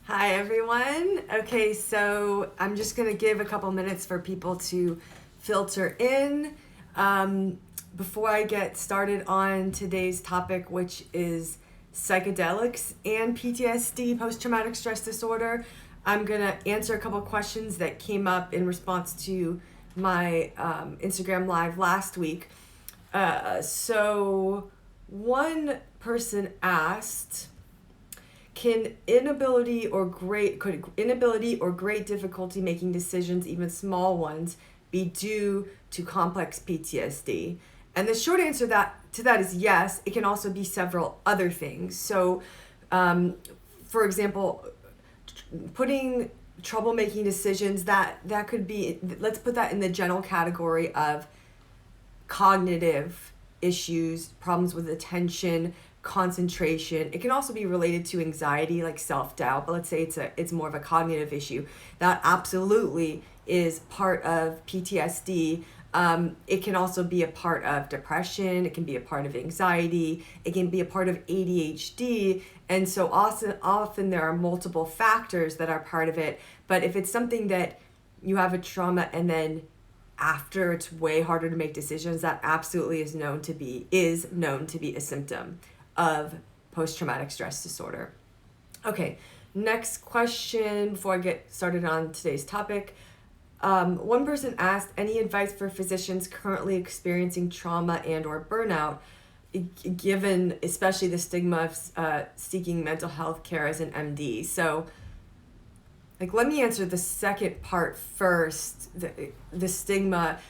Hi, everyone. Okay, so I'm just going to give a couple minutes for people to filter in before I get started on today's topic, which is psychedelics and PTSD, post-traumatic stress disorder. I'm going to answer a couple questions that came up in response to my Instagram Live last week. So one person asked, could inability or great difficulty making decisions, even small ones, be due to complex PTSD? And the short answer to that is yes. It can also be several other things. So, for example, putting trouble making decisions, that could be, let's put that in the general category of cognitive issues, problems with attention, concentration. It can also be related to anxiety, like self-doubt, but let's say it's more of a cognitive issue. That absolutely is part of PTSD. It can also be a part of depression. It can be a part of anxiety. It can be a part of ADHD. And so often there are multiple factors that are part of it. But if it's something that you have a trauma and then after it's way harder to make decisions, that absolutely is known to be a symptom of post-traumatic stress disorder. Okay, next question before I get started on today's topic. One person asked, any advice for physicians currently experiencing trauma and or burnout, given especially the stigma of seeking mental health care as an MD? So, let me answer the second part first, the stigma.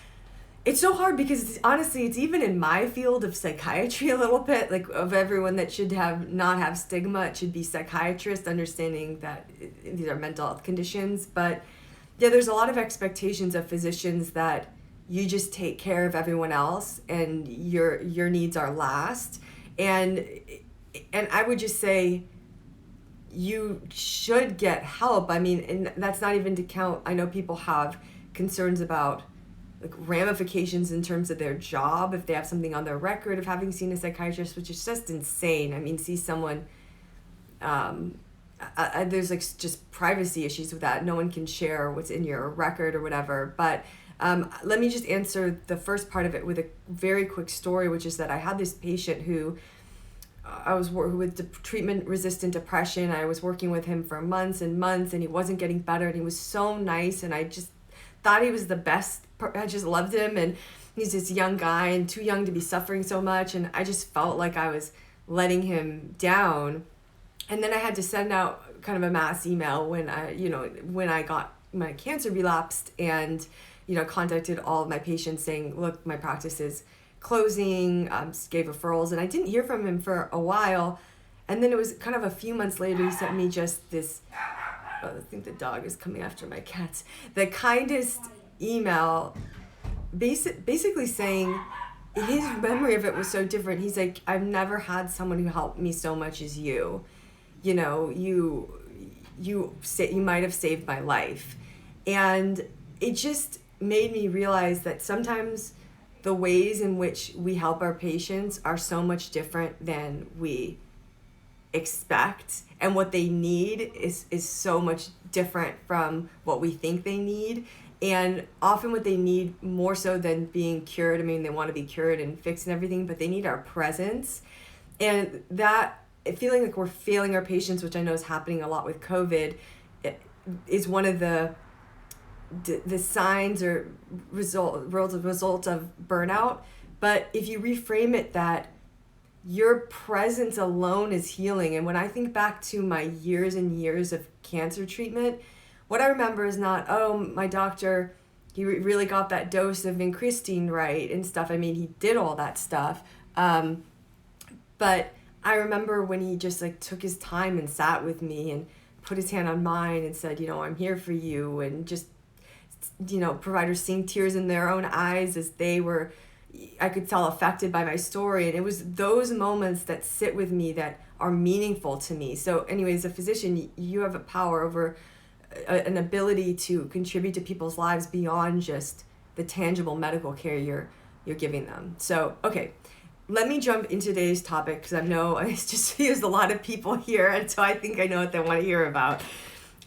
It's so hard because honestly, it's even in my field of psychiatry a little bit, of everyone that should not have stigma, it should be psychiatrists, understanding that these are mental health conditions. But yeah, there's a lot of expectations of physicians that you just take care of everyone else and your needs are last. And I would just say you should get help. I mean, and that's not even to count, I know people have concerns about ramifications in terms of their job if they have something on their record of having seen a psychiatrist, which is just insane. I mean, see someone, there's just privacy issues with that. No one can share what's in your record or whatever. But let me just answer the first part of it with a very quick story, which is that I had this patient who I was working with treatment-resistant depression. I was working with him for months and months, and he wasn't getting better, and he was so nice, and I just thought he was the best. I just loved him, and he's this young guy and too young to be suffering so much, and I just felt like I was letting him down. And then I had to send out kind of a mass email when I got my cancer relapsed, and contacted all of my patients saying, look, my practice is closing, gave referrals, and I didn't hear from him for a while. And then it was kind of a few months later, he sent me just this, I think the dog is coming after my cats, the kindest email, basically saying his memory of it was so different. He's like, I've never had someone who helped me so much as you. You might have saved my life. And it just made me realize that sometimes the ways in which we help our patients are so much different than we expect, and what they need is so much different from what we think they need. And often what they need, more so than being cured, I mean, they want to be cured and fixed and everything, but they need our presence. And that feeling like we're failing our patients, which I know is happening a lot with COVID, is one of the signs or result of burnout. But if you reframe it that your presence alone is healing, and when I think back to my years and years of cancer treatment, what I remember is not, oh, my doctor, he really got that dose of vincristine right and stuff. I mean, he did all that stuff. But I remember when he just took his time and sat with me and put his hand on mine and said, I'm here for you. And just, providers seeing tears in their own eyes as they were, I could tell, affected by my story. And it was those moments that sit with me that are meaningful to me. So anyways, as a physician, you have a power over an ability to contribute to people's lives beyond just the tangible medical care you're giving them. So, okay. let me jump into today's topic because I know there's a lot of people here, and so I think I know what they want to hear about.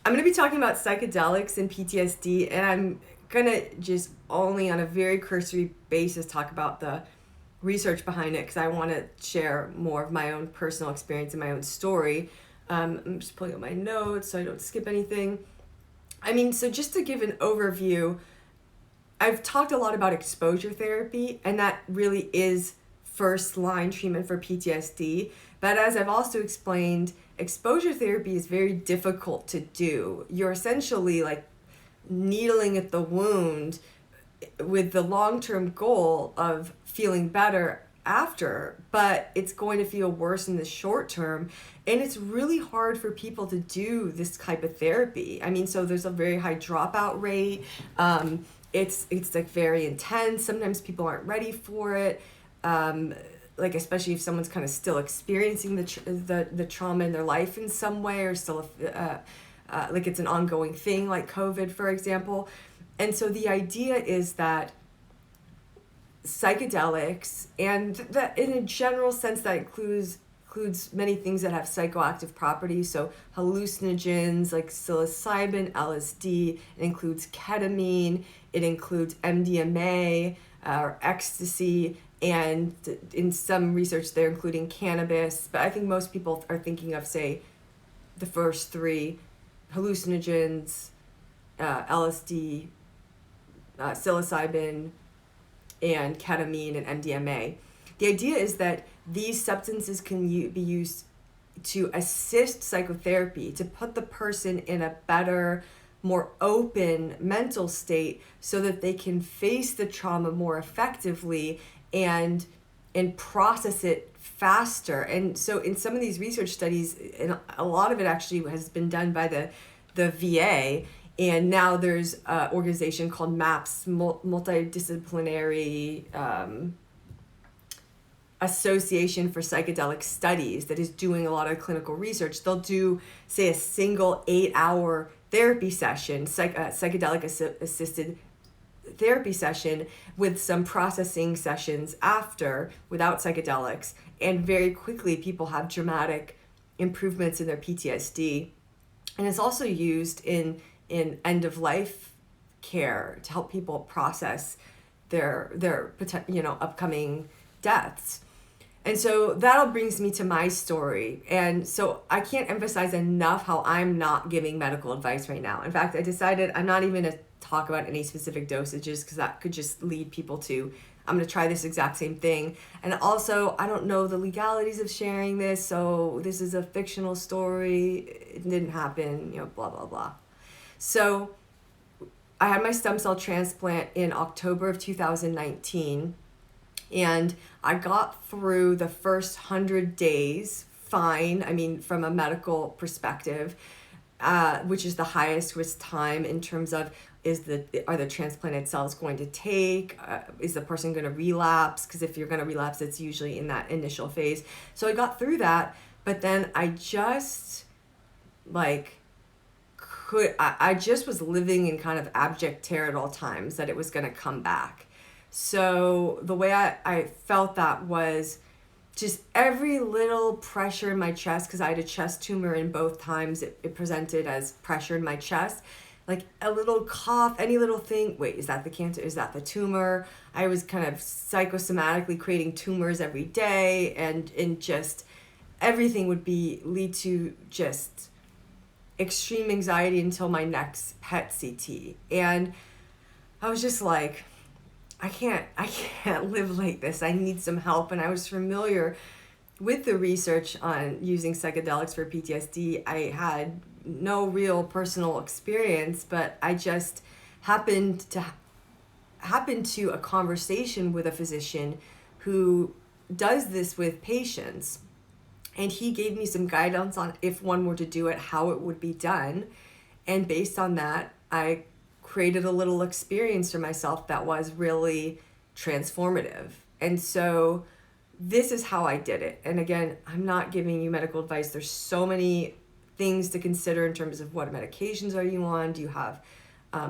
I'm going to be talking about psychedelics and PTSD, and I'm going to just only on a very cursory basis talk about the research behind it because I want to share more of my own personal experience and my own story. I'm just pulling up my notes so I don't skip anything. I mean, so just to give an overview, I've talked a lot about exposure therapy, and that really is first line treatment for PTSD. But as I've also explained, exposure therapy is very difficult to do. You're essentially like needling at the wound with the long-term goal of feeling better after, but it's going to feel worse in the short term, and it's really hard for people to do this type of therapy. I mean, so there's a very high dropout rate. It's like very intense. Sometimes people aren't ready for it. Like especially if someone's kind of still experiencing the trauma in their life in some way, or still like it's an ongoing thing, like COVID, for example. And so the idea is that psychedelics, and that in a general sense that includes many things that have psychoactive properties, so hallucinogens like psilocybin, LSD, it includes ketamine, it includes MDMA or ecstasy, and in some research they're including cannabis, but I think most people are thinking of, say, the first three: hallucinogens, LSD, psilocybin, and ketamine and MDMA. The idea is that these substances can be used to assist psychotherapy, to put the person in a better, more open mental state so that they can face the trauma more effectively and process it faster. And so in some of these research studies, and a lot of it actually has been done by the VA, and now there's an organization called MAPS, Multidisciplinary Association for Psychedelic Studies, that is doing a lot of clinical research. They'll do, say, a single 8-hour therapy session, psychedelic assisted therapy session with some processing sessions after without psychedelics, and very quickly people have dramatic improvements in their PTSD. And it's also used in end of life care to help people process their upcoming deaths. And so that all brings me to my story. And so I can't emphasize enough how I'm not giving medical advice right now. In fact, I decided I'm not even going to talk about any specific dosages because that could just lead people to, I'm going to try this exact same thing. And also, I don't know the legalities of sharing this, so this is a fictional story. It didn't happen, blah, blah, blah. So I had my stem cell transplant in October of 2019. And I got through the first 100 days fine. I mean, from a medical perspective, which is the highest risk time in terms of are the transplanted cells going to take? Is the person going to relapse? Because if you're going to relapse, it's usually in that initial phase. So I got through that, but then I just I just was living in kind of abject terror at all times that it was going to come back. So the way I felt that was just every little pressure in my chest, because I had a chest tumor in both times. It presented as pressure in my chest, like a little cough, any little thing. Wait, is that the cancer? Is that the tumor? I was kind of psychosomatically creating tumors every day, and just everything would lead to just extreme anxiety until my next PET CT. And I was just like, I can't live like this. I need some help. And I was familiar with the research on using psychedelics for PTSD. I had no real personal experience, but I just happened to a conversation with a physician who does this with patients. And he gave me some guidance on if one were to do it, how it would be done. And based on that, I created a little experience for myself that was really transformative. And so this is how I did it. And again, I'm not giving you medical advice. There's so many things to consider in terms of what medications are you on? Do you have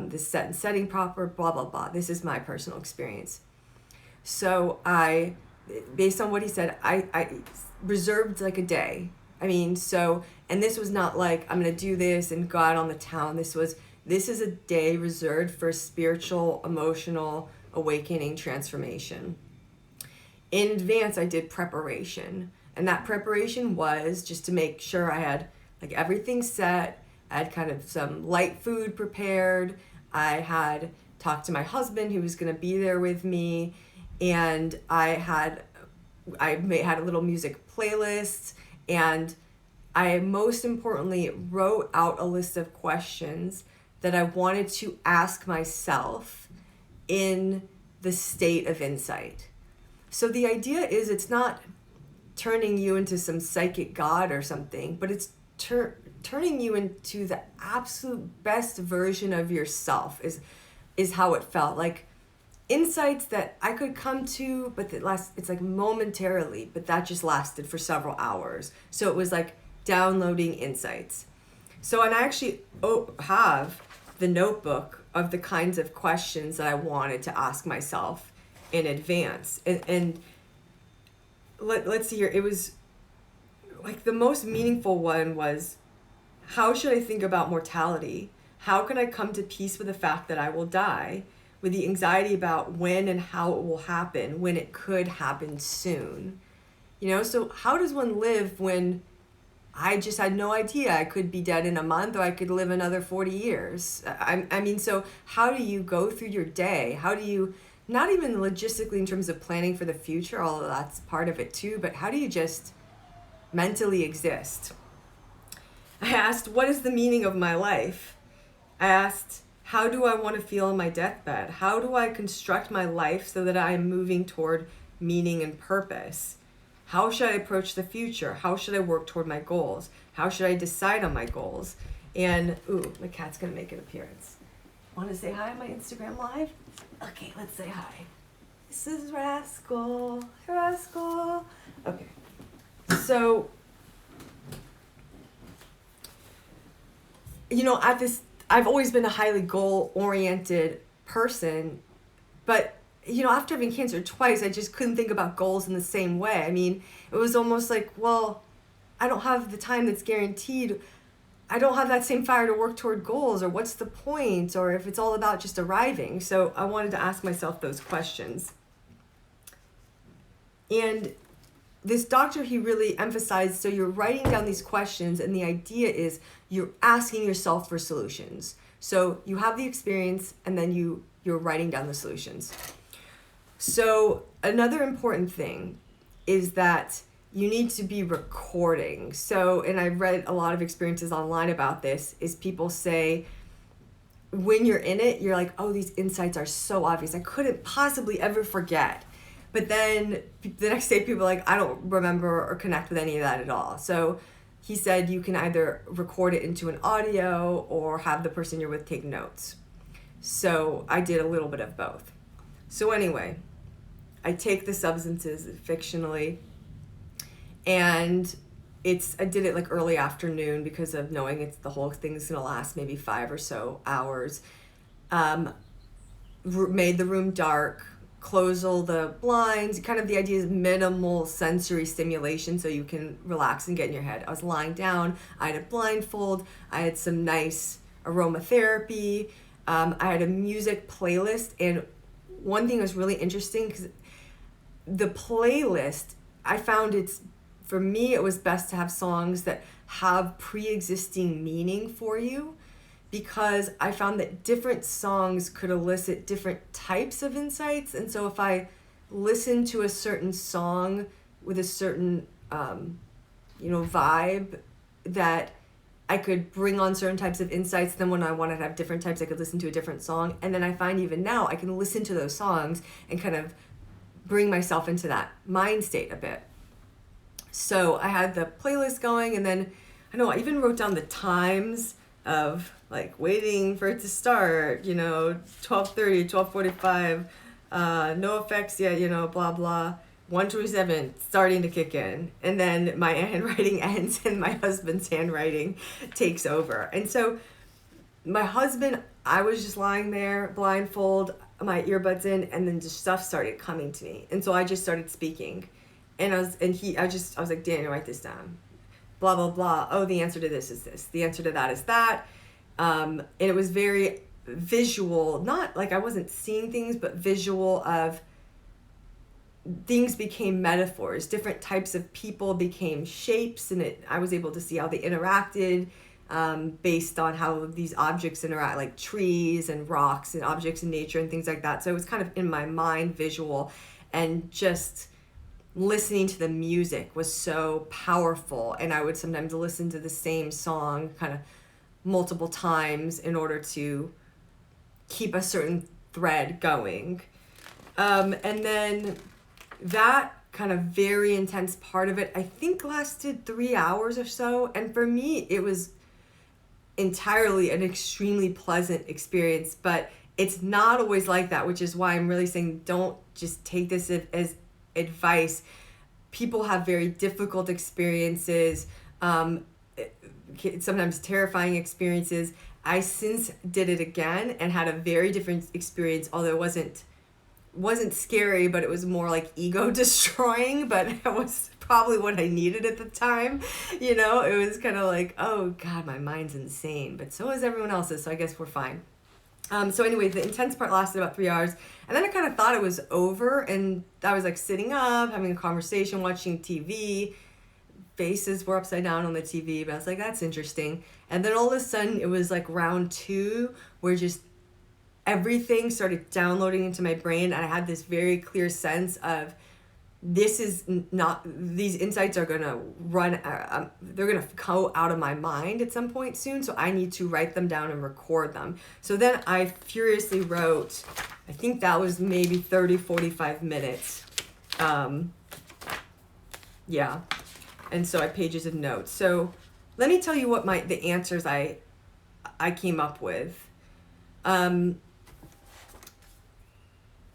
this setting proper? Blah, blah, blah. This is my personal experience. So I based on what he said, I reserved like a day. I mean, so, and this was not like, I'm going to do this and go out on the town. This is a day reserved for spiritual, emotional awakening, transformation. In advance, I did preparation. And that preparation was just to make sure I had like everything set. I had kind of some light food prepared. I had talked to my husband who was going to be there with me. And I had a little music playlist. And I most importantly wrote out a list of questions that I wanted to ask myself in the state of insight. So the idea is it's not turning you into some psychic god or something, but it's turning you into the absolute best version of yourself is how it felt. Like insights that I could come to, but it's like momentarily, but that just lasted for several hours. So it was like downloading insights. So, and I actually have the notebook of the kinds of questions that I wanted to ask myself in advance. And let's see here. It was like the most meaningful one was, how should I think about mortality? How can I come to peace with the fact that I will die? With the anxiety about when and how it will happen, when it could happen soon. So how does one live when I just had no idea I could be dead in a month or I could live another 40 years? I mean, so how do you go through your day? How do you, not even logistically in terms of planning for the future, although that's part of it too, but how do you just mentally exist? I asked, what is the meaning of my life? I asked, how do I want to feel on my deathbed? How do I construct my life so that I am moving toward meaning and purpose? How should I approach the future? How should I work toward my goals? How should I decide on my goals? And, ooh, my cat's going to make an appearance. Want to say hi on my Instagram Live? Okay, let's say hi. This is Rascal. Hey, Rascal. Okay. So, I've always been a highly goal-oriented person, but, after having cancer twice, I just couldn't think about goals in the same way. I mean, it was almost like, well, I don't have the time that's guaranteed. I don't have that same fire to work toward goals, or what's the point, or if it's all about just arriving. So I wanted to ask myself those questions. And this doctor, he really emphasized, so you're writing down these questions, and the idea is you're asking yourself for solutions. So you have the experience, and then you're writing down the solutions. So another important thing is that you need to be recording. So, and I've read a lot of experiences online about this, is people say when you're in it, you're like, oh, these insights are so obvious. I couldn't possibly ever forget. But then the next day people are like, I don't remember or connect with any of that at all. So he said you can either record it into an audio or have the person you're with take notes. So I did a little bit of both. So anyway, I take the substances fictionally, and I did it like early afternoon because of knowing the whole thing's gonna last maybe 5 or so hours. Made the room dark, close all the blinds. Kind of the idea is minimal sensory stimulation so you can relax and get in your head. I was lying down, I had a blindfold, I had some nice aromatherapy, I had a music playlist, and one thing was really interesting because the playlist, I found for me, it was best to have songs that have pre-existing meaning for you, because I found that different songs could elicit different types of insights. And so if I listened to a certain song with a certain, vibe, that I could bring on certain types of insights. Then when I wanted to have different types, I could listen to a different song. And then I find even now I can listen to those songs and kind of bring myself into that mind state a bit. So I had the playlist going, and then I even wrote down the times of like waiting for it to start, 12:30, 12:45, no effects yet, blah, blah, 1:27 starting to kick in. And then my handwriting ends and my husband's handwriting takes over. And so my husband, I was just lying there blindfold. my earbuds in, and then just stuff started coming to me. And so I just started speaking. And I was like, Daniel, write this down. Blah, blah, blah. Oh, the answer to this is this. The answer to that is that. And it was very visual, not like I wasn't seeing things, but visual of things became metaphors. Different types of people became shapes, and I was able to see how they interacted based on how these objects interact, like trees and rocks and objects in nature and things like that. So it was kind of in my mind visual, and just listening to the music was so powerful. And I would sometimes listen to the same song kind of multiple times in order to keep a certain thread going. And then that kind of very intense part of it, I think, lasted 3 hours or so. And for me, it was entirely an extremely pleasant experience, but it's not always like that, which is why I'm really saying don't just take this as advice. People have very difficult experiences, sometimes terrifying experiences. I since did it again and had a very different experience, although it wasn't scary, but it was more like ego destroying, but it was probably what I needed at the time. It was kind of like, oh God, my mind's insane, but so is everyone else's, so I guess we're fine. So anyway, the intense part lasted about 3 hours, and then I kind of thought it was over, and I was like sitting up, having a conversation, watching TV. Faces were upside down on the TV, but I was like, that's interesting. And then all of a sudden, it was like round 2, where just everything started downloading into my brain, and I had this very clear sense of these insights are going to they're going to go out of my mind at some point soon, so I need to write them down and record them. So then I furiously wrote, I think that was maybe 30-45 minutes. Yeah. And so I had pages of notes. So let me tell you what the answers I came up with.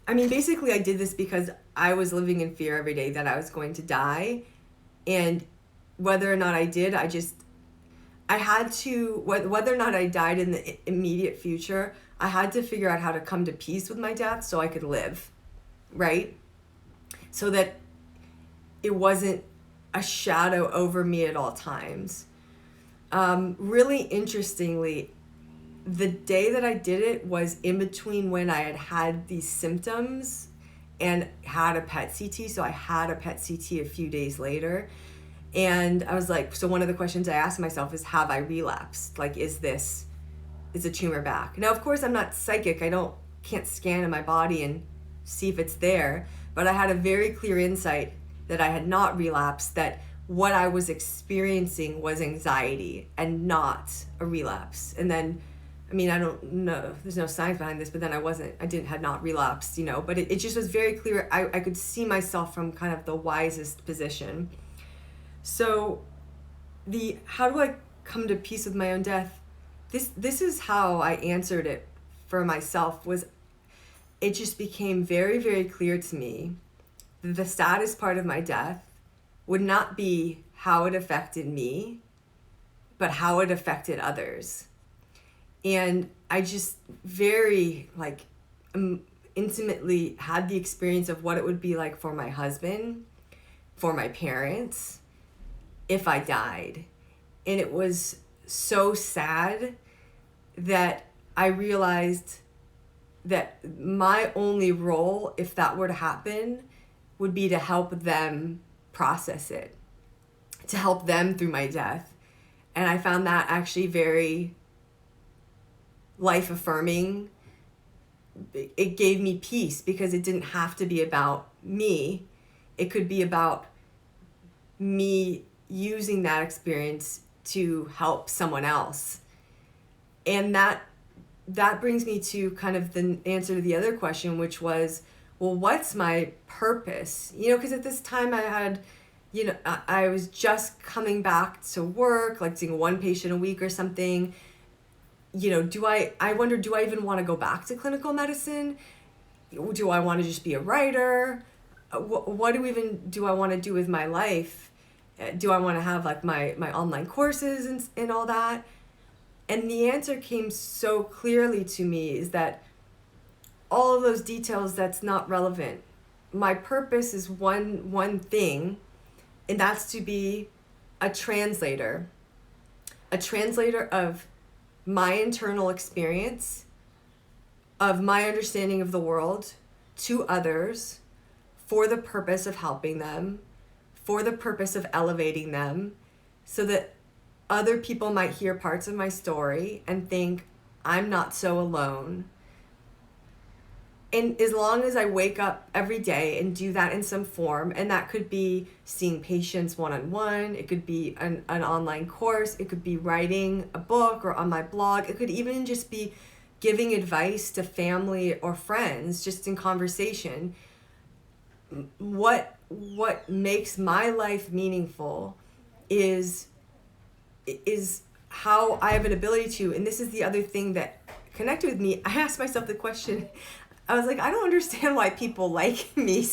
Basically I did this because I was living in fear every day that I was going to die. And whether or not I did, I had to, whether or not I died in the immediate future, I had to figure out how to come to peace with my death so I could live, right? So that it wasn't a shadow over me at all times. Really interestingly, the day that I did it was in between when I had these symptoms and had a PET CT. So I had a PET CT a few days later. And I was like, so one of the questions I asked myself is, have I relapsed? Like, is the tumor back? Now, of course, I'm not psychic. Can't scan in my body and see if it's there. But I had a very clear insight that I had not relapsed, that what I was experiencing was anxiety and not a relapse. And then, I don't know, there's no science behind this, but then I had not relapsed, but it just was very clear. I could see myself from kind of the wisest position. So how do I come to peace with my own death? This is how I answered it for myself. It just became very, very clear to me that the saddest part of my death would not be how it affected me, but how it affected others. And I just very intimately had the experience of what it would be like for my husband, for my parents, if I died. And it was so sad that I realized that my only role, if that were to happen, would be to help them process it, to help them through my death. And I found that actually very life affirming. It gave me peace because it didn't have to be about me. It could be about me using that experience to help someone else. And that brings me to kind of the answer to the other question, which was, well, what's my purpose? Because at this time I had, I was just coming back to work, like seeing one patient a week or something. I wonder, do I even want to go back to clinical medicine? Do I want to just be a writer? What do I want to do with my life? Do I want to have like my online courses and all that? And the answer came so clearly to me is that all of those details, that's not relevant. My purpose is one thing, and that's to be a translator of my internal experience, of my understanding of the world to others, for the purpose of helping them, for the purpose of elevating them, so that other people might hear parts of my story and think, I'm not so alone. And as long as I wake up every day and do that in some form, and that could be seeing patients one-on-one, it could be an online course, it could be writing a book or on my blog, it could even just be giving advice to family or friends just in conversation. What makes my life meaningful is how I have an ability to, and this is the other thing that connected with me. I asked myself the question, I was like, I don't understand why people like me.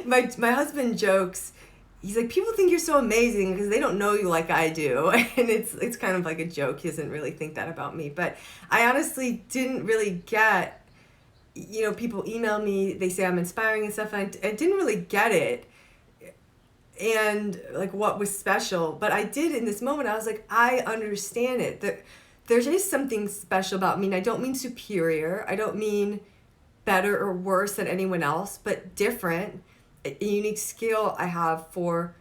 My husband jokes, he's like, people think you're so amazing because they don't know you like I do. And it's kind of like a joke. He doesn't really think that about me. But I honestly didn't really get, people email me, they say I'm inspiring and stuff, and I didn't really get it. And like what was special, but I did in this moment. I was like, I understand it. That there is something special about me. And I don't mean superior. I don't mean better or worse than anyone else, but different. A unique skill I have for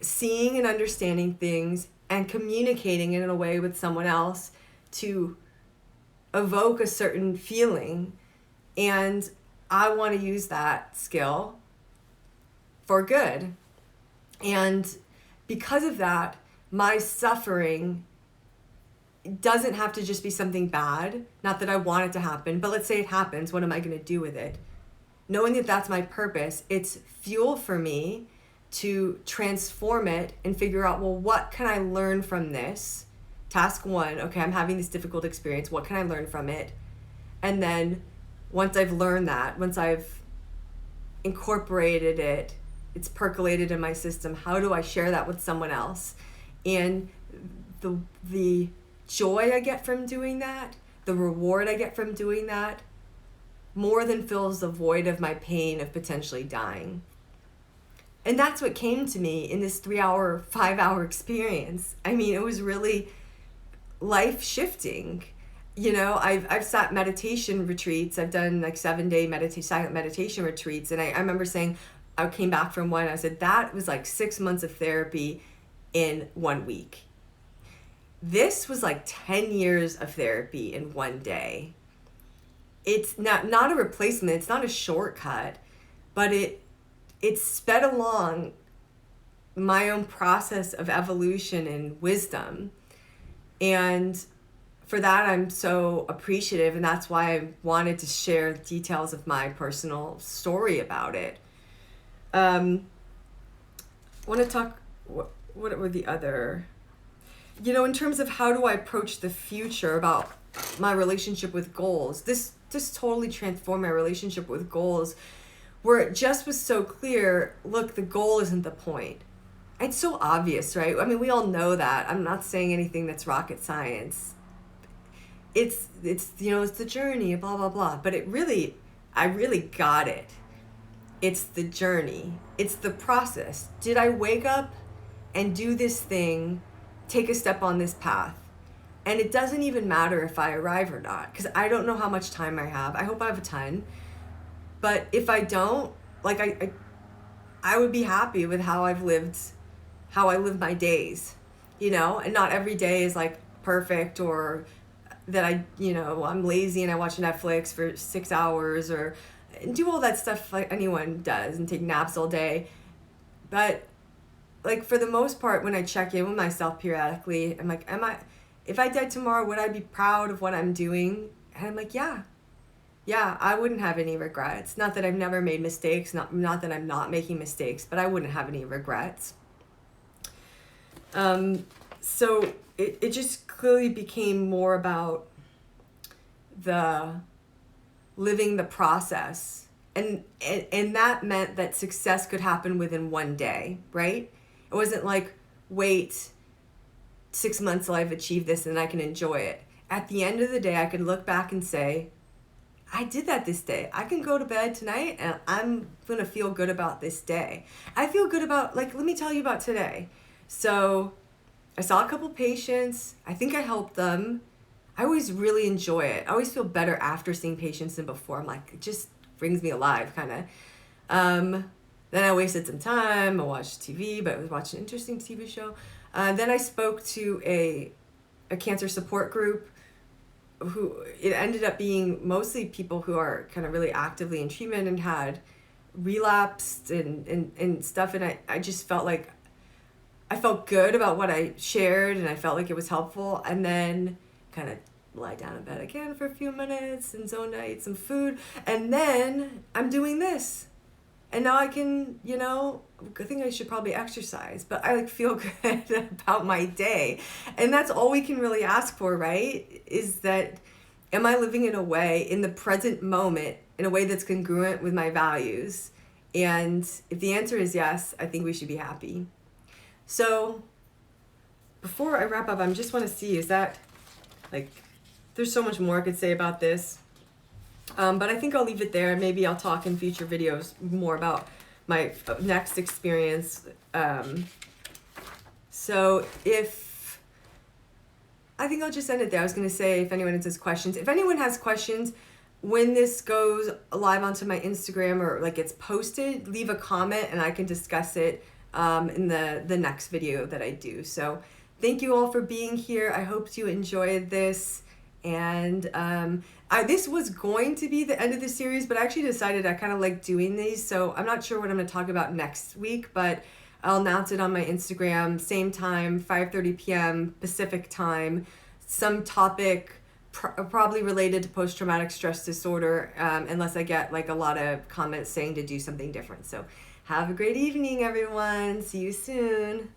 seeing and understanding things and communicating it in a way with someone else to evoke a certain feeling. And I want to use that skill for good. And because of that, my suffering doesn't have to just be something bad. Not that I want it to happen, but let's say it happens. What am I going to do with it? Knowing that that's my purpose, it's fuel for me to transform it and figure out, well, what can I learn from this? Task one, okay, I'm having this difficult experience. What can I learn from it? And then once I've learned that, once I've incorporated it, it's percolated in my system, how do I share that with someone else? And the joy I get from doing that, the reward I get from doing that, more than fills the void of my pain of potentially dying. And that's what came to me in this 3-hour, 5-hour experience. I mean, it was really life-shifting. I've sat meditation retreats. I've done like 7-day silent meditation retreats. And I remember saying, I came back from one, I said, that was like 6 months of therapy in 1 week. This was like 10 years of therapy in 1 day. It's not a replacement, it's not a shortcut, but it sped along my own process of evolution and wisdom. And for that, I'm so appreciative, and that's why I wanted to share details of my personal story about it. I want to talk, what were the other, in terms of how do I approach the future about my relationship with goals. This totally transformed my relationship with goals, where it just was so clear, look, the goal isn't the point. It's so obvious, right? I mean, we all know that. I'm not saying anything that's rocket science. It's it's the journey, blah, blah, blah. But I really got it. It's the journey. It's the process. Did I wake up and do this thing, take a step on this path? And it doesn't even matter if I arrive or not, because I don't know how much time I have. I hope I have a ton. But if I don't, like I would be happy with how I live my days, and not every day is like perfect, or that I'm lazy and I watch Netflix for 6 hours or do all that stuff like anyone does and take naps all day. But like for the most part, when I check in with myself periodically, I'm like, if I died tomorrow, would I be proud of what I'm doing? And I'm like, yeah, I wouldn't have any regrets. Not that I've never made mistakes, not that I'm not making mistakes, but I wouldn't have any regrets. So it just clearly became more about the living the process. And that meant that success could happen within 1 day, right? It wasn't like, wait 6 months till I've achieved this and I can enjoy it. At the end of the day, I could look back and say, I did that this day. I can go to bed tonight and I'm going to feel good about this day. I feel good about, like, let me tell you about today. So I saw a couple patients. I think I helped them. I always really enjoy it. I always feel better after seeing patients than before. I'm like, it just brings me alive, kind of. Then I wasted some time. I watched TV, but I was watching an interesting TV show. Then I spoke to a cancer support group who it ended up being mostly people who are kind of really actively in treatment and had relapsed and stuff. And I just felt like I felt good about what I shared and I felt like it was helpful. And then kind of lie down in bed again for a few minutes and zoned out, ate some food. And then I'm doing this. And now I can, I think I should probably exercise, but I feel good about my day. And that's all we can really ask for, right? Is that, am I living in a way, in the present moment, in a way that's congruent with my values? And if the answer is yes, I think we should be happy. So before I wrap up, I just want to see, is that, there's so much more I could say about this. But I think I'll leave it there. Maybe I'll talk in future videos more about my next experience. So I think I'll just end it there. I was going to say, if anyone has questions. If anyone has questions, when this goes live onto my Instagram or gets posted, leave a comment and I can discuss it in the next video that I do. So thank you all for being here. I hope you enjoyed this. And this was going to be the end of the series, but I actually decided I kind of like doing these. So I'm not sure what I'm going to talk about next week, but I'll announce it on my Instagram, same time, 5:30 p.m. Pacific time, some topic probably related to post-traumatic stress disorder, unless I get a lot of comments saying to do something different. So have a great evening, everyone. See you soon.